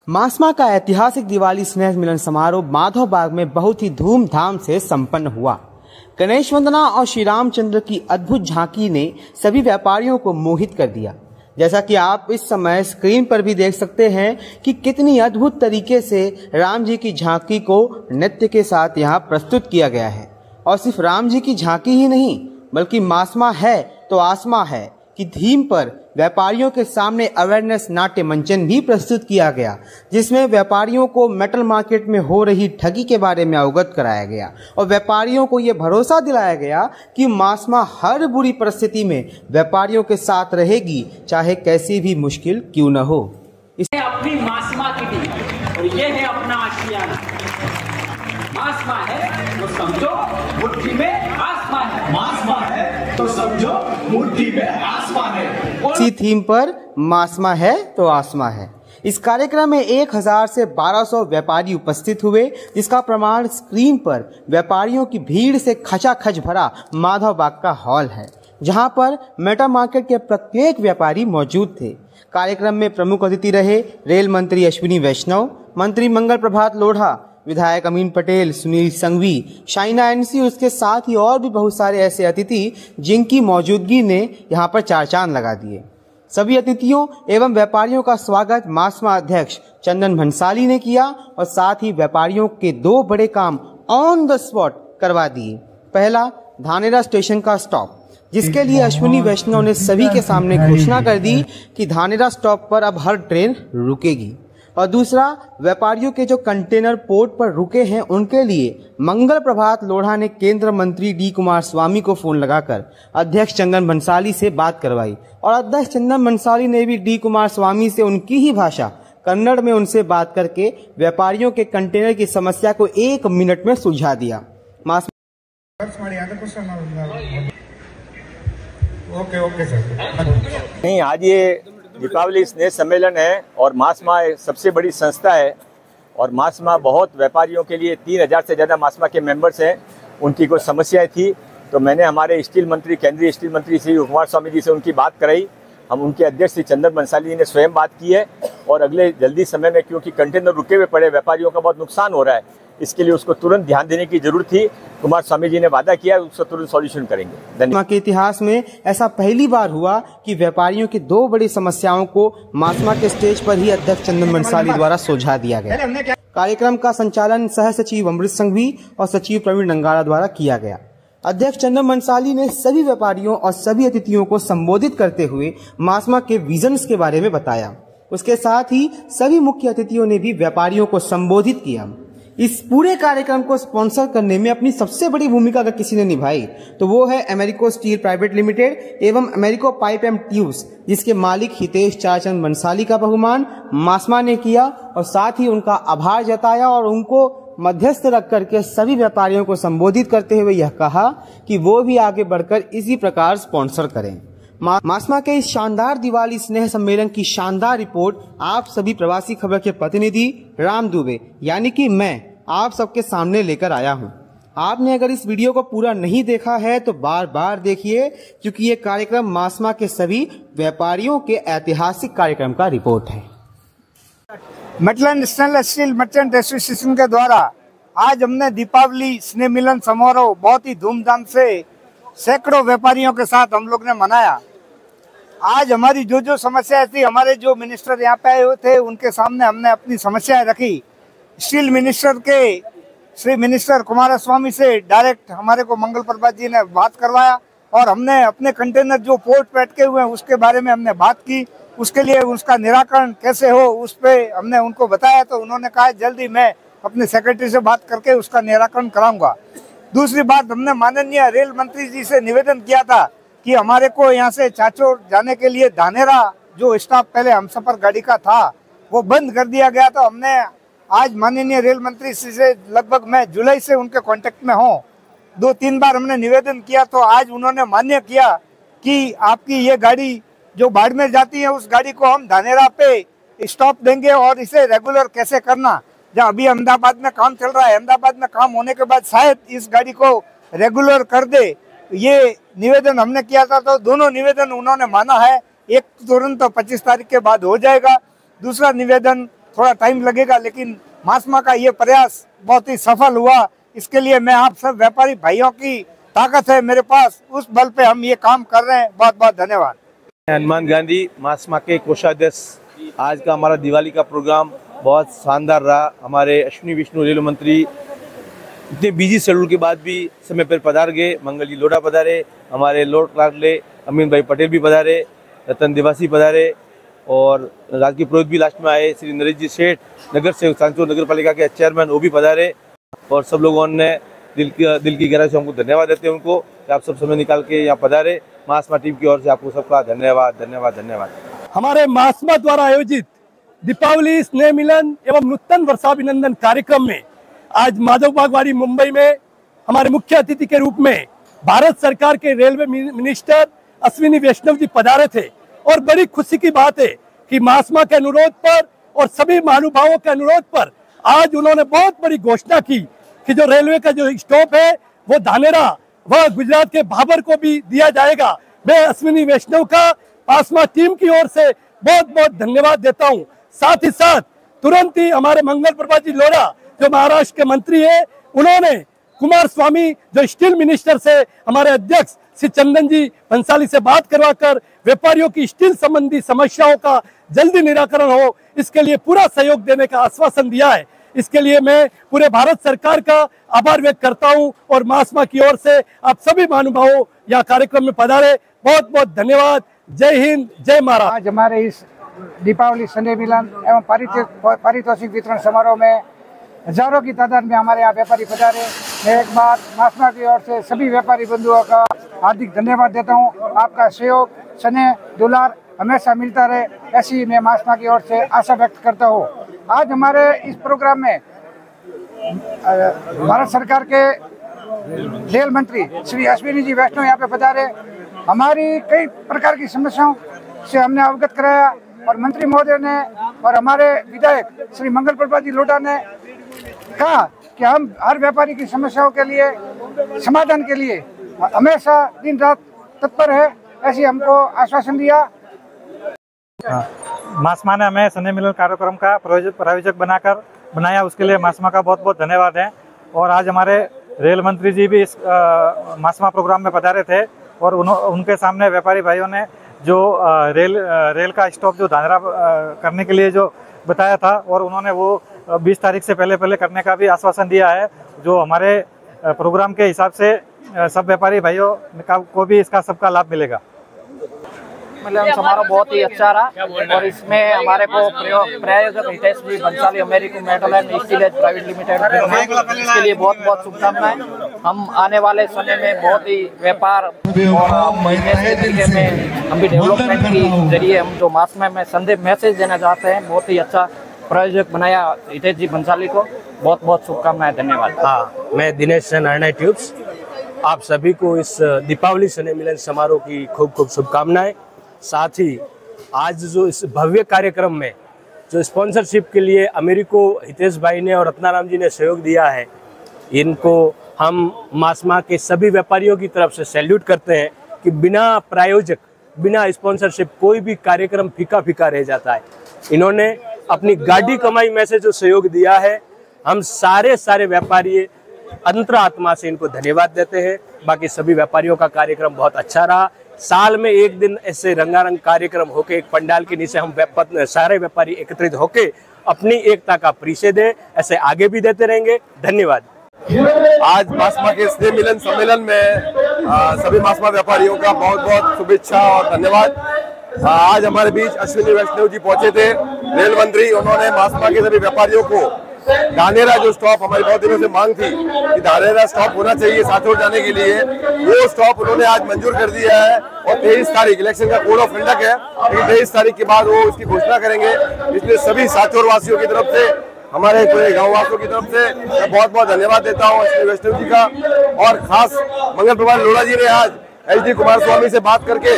मासमा का ऐतिहासिक दिवाली स्नेह मिलन समारोह माधव बाग में बहुत ही धूमधाम से संपन्न हुआ। गणेश वंदना और श्री रामचंद्र की अद्भुत झांकी ने सभी व्यापारियों को मोहित कर दिया। जैसा कि आप इस समय स्क्रीन पर भी देख सकते हैं कि कितनी अद्भुत तरीके से राम जी की झांकी को नृत्य के साथ यहाँ प्रस्तुत किया गया है। और सिर्फ राम जी की झांकी ही नहीं बल्कि मासमा है तो आसमा है की थीम पर व्यापारियों के सामने अवेयरनेस नाट्य मंचन भी प्रस्तुत किया गया, जिसमें व्यापारियों को मेटल मार्केट में हो रही ठगी के बारे में अवगत कराया गया और व्यापारियों को ये भरोसा दिलाया गया कि मासमा हर बुरी परिस्थिति में व्यापारियों के साथ रहेगी, चाहे कैसी भी मुश्किल क्यों न हो। अपनी मासमा की टीम और ये है अपना आशियाना। मासमा है तो समझो मुट्ठी में आसमान है, मासमा है तो समझो मुट्ठी में आसमान है। इसी थीम पर मासमा है तो आसमा है। इस कार्यक्रम में 1000 से 1200 व्यापारी उपस्थित हुए, जिसका प्रमाण स्क्रीन पर व्यापारियों की भीड़ से खचाखच भरा माधव बाग का हॉल है, जहां पर मेटा मार्केट के प्रत्येक व्यापारी मौजूद थे। कार्यक्रम में प्रमुख अतिथि रहे रेल मंत्री अश्विनी वैष्णव, मंत्री मंगल प्रभात लोढ़ा, विधायक अमीन पटेल, सुनील संघवी, शाइना एनसी, उसके साथ ही और भी बहुत सारे ऐसे अतिथि जिनकी मौजूदगी ने यहां पर चार चांद लगा दिए। सभी अतिथियों एवं व्यापारियों का स्वागत मासमा अध्यक्ष चंदन भंसाली ने किया और साथ ही व्यापारियों के 2 बड़े काम ऑन द स्पॉट करवा दिए। पहला, धानेरा स्टेशन का स्टॉप, जिसके लिए अश्विनी वैष्णव ने सभी के सामने घोषणा कर दी कि धानेरा स्टॉप पर अब हर ट्रेन रुकेगी। और दूसरा, व्यापारियों के जो कंटेनर पोर्ट पर रुके हैं उनके लिए मंगल प्रभात लोढ़ा ने केंद्र मंत्री डी कुमार स्वामी को फोन लगाकर अध्यक्ष चंदन भंसाली से बात करवाई और अध्यक्ष चंदन भंसाली ने भी डी कुमार स्वामी से उनकी ही भाषा कन्नड़ में उनसे बात करके व्यापारियों के कंटेनर की समस्या को 1 मिनट में सुलझा दिया। Okay sir. नहीं, आज ये दीपावली स्नेह सम्मेलन है और मासमा सबसे बड़ी संस्था है और मासमा बहुत व्यापारियों के लिए 3000 से ज़्यादा मासमा के मेंबर्स हैं। उनकी कोई समस्याएं थी तो मैंने हमारे स्टील मंत्री, केंद्रीय स्टील मंत्री श्री कुमार स्वामी जी से उनकी बात कराई। हम उनके अध्यक्ष श्री चंदन बंसाली जी ने स्वयं बात की है और अगले जल्दी समय में, क्योंकि कंटेनर रुके हुए पड़े, व्यापारियों का बहुत नुकसान हो रहा है, इसके लिए उसको तुरंत ध्यान देने की जरूरत थी। कुमार स्वामी जी ने वादा किया, उसका तुरंत सॉल्यूशन करेंगे। धन्यवाद। के इतिहास में ऐसा पहली बार हुआ कि व्यापारियों की 2 बड़ी समस्याओं को मासमा के स्टेज पर ही अध्यक्ष चंदन बंसाली द्वारा सुलझा दिया गया। कार्यक्रम का संचालन सह सचिव अमृत संघवी और सचिव प्रवीण नंगाड़ा द्वारा किया गया। अध्यक्ष चंदन बंसाली ने सभी व्यापारियों और सभी अतिथियों को संबोधित करते हुए मासमा के विजन्स के बारे में बताया। उसके साथ ही सभी मुख्य अतिथियों ने भी व्यापारियों को संबोधित किया। इस पूरे कार्यक्रम को स्पॉन्सर करने में अपनी सबसे बड़ी भूमिका अगर किसी ने निभाई तो वो है अमेरिको स्टील प्राइवेट लिमिटेड एवं अमेरिको पाइप एंड ट्यूब्स, जिसके मालिक हितेश चारचंद बंसाली का बहुमान मासमा ने किया और साथ ही उनका आभार जताया और उनको मध्यस्थ रख करके सभी व्यापारियों को संबोधित करते हुए यह कहा कि वो भी आगे बढ़कर इसी प्रकार स्पॉन्सर करें। मासमा के इस शानदार दिवाली स्नेह सम्मेलन की शानदार रिपोर्ट आप सभी प्रवासी खबर के प्रतिनिधि राम दुबे यानी कि मैं आप सबके सामने लेकर आया हूं। आपने अगर इस वीडियो को पूरा नहीं देखा है तो बार बार देखिए, क्योंकि ये कार्यक्रम मासमा के सभी व्यापारियों के ऐतिहासिक कार्यक्रम का रिपोर्ट है। Midland stainless steel merchant association के द्वारा आज हमने दीपावली स्नेह मिलन समारोह बहुत ही धूमधाम से सैकड़ों व्यापारियों के साथ हम लोग ने मनाया। आज हमारी जो समस्याएं थी, हमारे जो मिनिस्टर यहाँ पे आए हुए थे उनके सामने हमने अपनी समस्याएं रखी। स्टील मिनिस्टर के श्री मिनिस्टर कुमारस्वामी से डायरेक्ट हमारे को मंगल प्रभात जी ने बात करवाया और हमने अपने कंटेनर जो पोर्ट पे अटके हुए हैं उसके बारे में हमने बात की। उसके लिए उसका निराकरण कैसे हो उस पर हमने उनको बताया तो उन्होंने कहा जल्दी मैं अपने सेक्रेटरी से बात करके उसका निराकरण कराऊंगा। दूसरी बात, हमने माननीय रेल मंत्री जी से निवेदन किया था कि हमारे को यहाँ से चाचोर जाने के लिए धानेरा जो स्टॉप पहले हमसफर गाड़ी का था वो बंद कर दिया गया। तो हमने आज माननीय रेल मंत्री से लगभग मैं जुलाई से उनके कांटेक्ट में हूँ, 2-3 बार हमने निवेदन किया तो आज उन्होंने मान्य किया कि आपकी ये गाड़ी जो बाड़मेर जाती है उस गाड़ी को हम धानेरा पे स्टॉप देंगे और इसे रेगुलर कैसे करना, जहाँ अभी अहमदाबाद में काम चल रहा है, अहमदाबाद में काम होने के बाद शायद इस गाड़ी को रेगुलर कर दे, ये निवेदन हमने किया था। तो दोनों निवेदन उन्होंने माना है। एक तुरंत 25 तारीख के बाद हो जाएगा, दूसरा निवेदन थोड़ा टाइम लगेगा, लेकिन मासमा का ये प्रयास बहुत ही सफल हुआ। इसके लिए मैं आप सब व्यापारी भाइयों की ताकत है मेरे पास, उस बल पे हम ये काम कर रहे हैं। बहुत बहुत धन्यवाद। हनुमान गांधी मासमा के कोषाध्यक्ष। आज का हमारा दिवाली का प्रोग्राम बहुत शानदार रहा। हमारे अश्विनी विष्णु रेल मंत्री इतने बिजी शेड्यूल के बाद भी समय पर पधार गए। मंगल जी लोढ़ा पधारे, हमारे लॉर्ड क्लार्कले अमीन भाई पटेल भी पधारे, रतन दिवासी पधारे और राजकीय पुरोहित भी लास्ट में आए। श्री नरेश जी सेठ नगर से सांचौर नगर पालिका के चेयरमैन वो भी पधारे और सब लोगों ने दिल की गहराई से हमको धन्यवाद देते हैं उनको कि आप सब समय निकाल के यहाँ पधारे। मासमा टीम की ओर से आपको सबका धन्यवाद धन्यवाद धन्यवाद। हमारे मासमा द्वारा आयोजित दीपावली स्नेह मिलन एवं नूतन वर्षाभिनंदन कार्यक्रम में आज माधव बागवाड़ी मुंबई में हमारे मुख्य अतिथि के रूप में भारत सरकार के रेलवे मिनिस्टर अश्विनी वैष्णव जी पधारे थे। और बड़ी खुशी की बात है कि मासमा के अनुरोध पर और सभी महानुभावों के अनुरोध पर आज उन्होंने बहुत बड़ी घोषणा की कि जो रेलवे का जो स्टॉप है वो धानेरा वह गुजरात के भाबर को भी दिया जाएगा। मैं अश्विनी वैष्णव का मासमा टीम की ओर से बहुत बहुत धन्यवाद देता हूं। साथ ही साथ तुरंत ही हमारे मंगल प्रभा जी लोढ़ा जो महाराष्ट्र के मंत्री है, उन्होंने कुमार स्वामी जो स्टील मिनिस्टर से हमारे अध्यक्ष श्री चंदन जी भंसाली से बात करवाकर व्यापारियों की स्टील संबंधी समस्याओं का जल्दी निराकरण हो, इसके लिए पूरा सहयोग देने का आश्वासन दिया है। इसके लिए मैं पूरे भारत सरकार का आभार व्यक्त करता हूं और मासमा की ओर से आप सभी महानुभावों यह कार्यक्रम में पधारे, बहुत बहुत धन्यवाद। जय हिंद, जय महाराष्ट्र। आज हमारे इस दीपावली स्नेह मिलन एवं पारितोषिक वितरण समारोह में हजारों की तादाद में हमारे यहाँ व्यापारी पधारे। मैं एक बार मासमा की ओर से सभी व्यापारी बंधुओं का हार्दिक धन्यवाद देता हूँ। आपका सहयोग, स्नेह, दुलार हमेशा मिलता रहे, ऐसी मैं मासमा की ओर से आशा व्यक्त करता हूँ। आज हमारे इस प्रोग्राम में भारत सरकार के रेल मंत्री श्री अश्विनी जी वैष्णव यहाँ पे पधारे। हमारी कई प्रकार की समस्याओं से हमने अवगत कराया और मंत्री महोदय ने और हमारे विधायक श्री मंगल प्रभा जी लोढ़ा ने कहा कि हम हर व्यापारी की समस्याओं के लिए समाधान के लिए हमेशा दिन रात तत्पर है, ऐसी हमको आश्वासन दिया। मासमा ने हमें स्नेह मिलन कार्यक्रम का प्रायोजक बनाया, उसके लिए मासमा का बहुत बहुत धन्यवाद है। और आज हमारे रेल मंत्री जी भी इस मासमा प्रोग्राम में पधारे थे और उनके सामने व्यापारी भाइयों ने जो रेल का स्टॉप जो धानेरा करने के लिए जो बताया था और उन्होंने वो 20 तारीख से पहले करने का भी आश्वासन दिया है, जो हमारे प्रोग्राम के हिसाब से सब व्यापारी भाइयों को भी इसका सबका लाभ मिलेगा। मिलन समारोह बहुत ही अच्छा रहा और इसमें हमारे को प्रायोजक Hitesh ji Bhansali American metal and steel as private limited, इसके लिए बहुत बहुत शुभकामनाएं। हम आने वाले समय में बहुत ही व्यापार और बिजनेस में हम भी डेवलपमेंट के जरिए हम जो मासमा में संदेश मैसेज देना चाहते हैं, बहुत ही अच्छा प्रायोजक बनाया हितेश जी भंसाली को, बहुत बहुत शुभकामनाएं। धन्यवाद। हाँ, मैं दिनेश सेन अरना ट्यूब्स, आप सभी को इस दीपावली स्नेह मिलन समारोह की खूब खूब शुभकामनाएं। साथ ही आज जो इस भव्य कार्यक्रम में जो स्पॉन्सरशिप के लिए अमेरिको हितेश भाई ने और रत्नाराम जी ने सहयोग दिया है, इनको हम मासमा के सभी व्यापारियों की तरफ से सैल्यूट करते हैं कि बिना प्रायोजक, बिना स्पॉन्सरशिप कोई भी कार्यक्रम फीका फीका रह जाता है। इन्होंने अपनी गाड़ी कमाई में से जो सहयोग दिया है, हम सारे व्यापारी अंतरात्मा से इनको धन्यवाद देते हैं। बाकी सभी व्यापारियों का कार्यक्रम बहुत अच्छा रहा। साल में एक दिन ऐसे रंगारंग कार्यक्रम होके एक पंडाल के नीचे हम सारे व्यापारी एकत्रित होके अपनी एकता का परिचय दें, ऐसे आगे भी देते रहेंगे। धन्यवाद। आज मासमा के स्नेह मिलन सम्मेलन में सभी मासमा व्यापारियों का बहुत बहुत शुभेच्छा और धन्यवाद। आज हमारे बीच अश्विनी वैष्णव जी पहुंचे थे, रेल मंत्री। उन्होंने मासमा के सभी व्यापारियों को धानेरा जो स्टॉप हमारी बहुत दिनों से मांग थी कि धानेरा स्टॉप होना चाहिए सांचौर जाने के लिए, वो स्टॉप उन्होंने आज मंजूर कर दिया है। और 23 तारीख इलेक्शन का कोड ऑफ कंडक्ट है, लेकिन 23 तारीख के बाद वो उसकी घोषणा करेंगे। इसलिए सभी सांचौर वासियों की तरफ से, हमारे पूरे गाँव वासियों की तरफ से मैं बहुत बहुत धन्यवाद देता हूँ अश्विनी वैष्णव जी का। और खास मंगल प्रभा लोढ़ा जी ने आज एच.डी. कुमार स्वामी से बात करके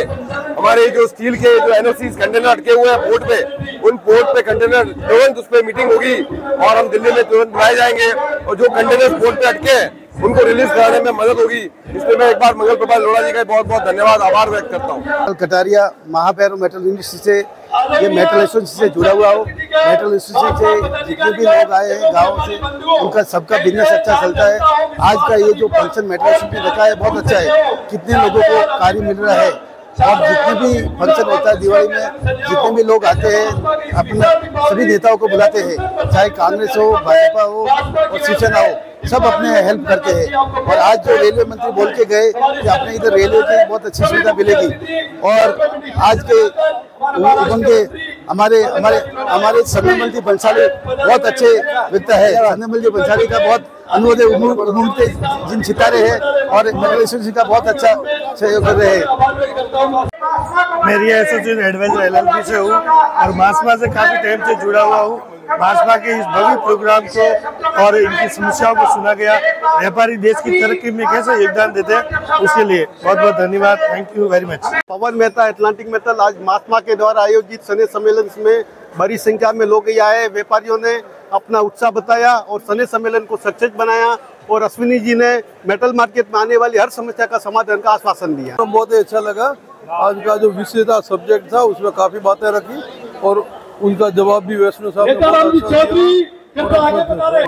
हमारे जो स्टील के जो एनओसी कंटेनर अटके हुए हैं पोर्ट पे, उन पोर्ट पे कंटेनर तुरंत उस पर मीटिंग होगी और हम दिल्ली में तुरंत बुलाए जाएंगे और जो कंटेनर पोर्ट पे अटके हैं उनको रिलीज कराने में मदद होगी। इसलिए मैं एक बार मंगल प्रभा लोढ़ा जी का बहुत बहुत धन्यवाद, आभार व्यक्त करता हूँ। कटारिया महापैरो मेटल इंडस्ट्री से ये मेटल एसोसिएशन से जुड़ा हुआ हो। मेटल एसोसिएशन से जितने भी लोग आए हैं गाँव से, उनका सबका बिजनेस अच्छा चलता है। आज का ये जो फंक्शन मेटल एसोसिएशन ने रखा है बहुत अच्छा है, कितने लोगों को कार्य मिल रहा है। और जितने भी फंक्शन होता है दिवाली में, जितने भी लोग आते हैं अपने सभी नेताओं को बुलाते हैं, चाहे कांग्रेस हो, भाजपा हो और शिवसेना हो, सब अपने हेल्प करते हैं। और आज जो रेलवे मंत्री बोल के गए कि अपने इधर रेलवे की बहुत अच्छी सुविधा मिलेगी, और आज के उनके हमारे संजय जी बंसाली बहुत अच्छे व्यक्ति है। संजय जी बंसाली का बहुत अनुभव जिन सितारे हैं और मेटल एसोसिएशन का बहुत अच्छा सहयोग कर रहे हैं। मेरी एसोसिएशन एडवाइजर LLP से हूँ और मासमा से काफी टाइम से जुड़ा हुआ हूँ। मासमा के इस भव्य प्रोग्राम को और इनकी समस्याओं को सुना गया। व्यापारी देश की तरक्की में कैसे योगदान देते हैं, उसके लिए बहुत बहुत धन्यवाद। Thank you very much. Pawan Mehta Atlantic metal आज मासमा के द्वारा आयोजित सने सम्मेलन में बड़ी संख्या में लोग आए। व्यापारियों ने अपना उत्साह बताया और सने सम्मेलन को सक्सेस बनाया, और अश्विनी जी ने मेटल मार्केट में आने वाली हर समस्या का समाधान का आश्वासन दिया। बहुत ही अच्छा लगा। आज का जो विषय था, सब्जेक्ट था, उसमें काफी बातें रखी और उनका जवाब भी वैष्णो साहब ने बहुत अच्छा दिया।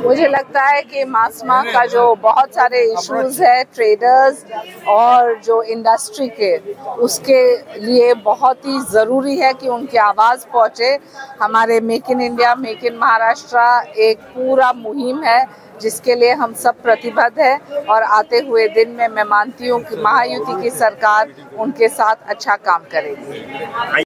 मुझे लगता है कि मासमा का जो बहुत सारे इश्यूज है ट्रेडर्स और जो इंडस्ट्री के, उसके लिए बहुत ही ज़रूरी है कि उनकी आवाज़ पहुँचे। हमारे make in India, make in Maharashtra एक पूरा मुहिम है जिसके लिए हम सब प्रतिबद्ध हैं, और आते हुए दिन में मैं मानती हूँ कि महायुति की सरकार उनके साथ अच्छा काम करेगी।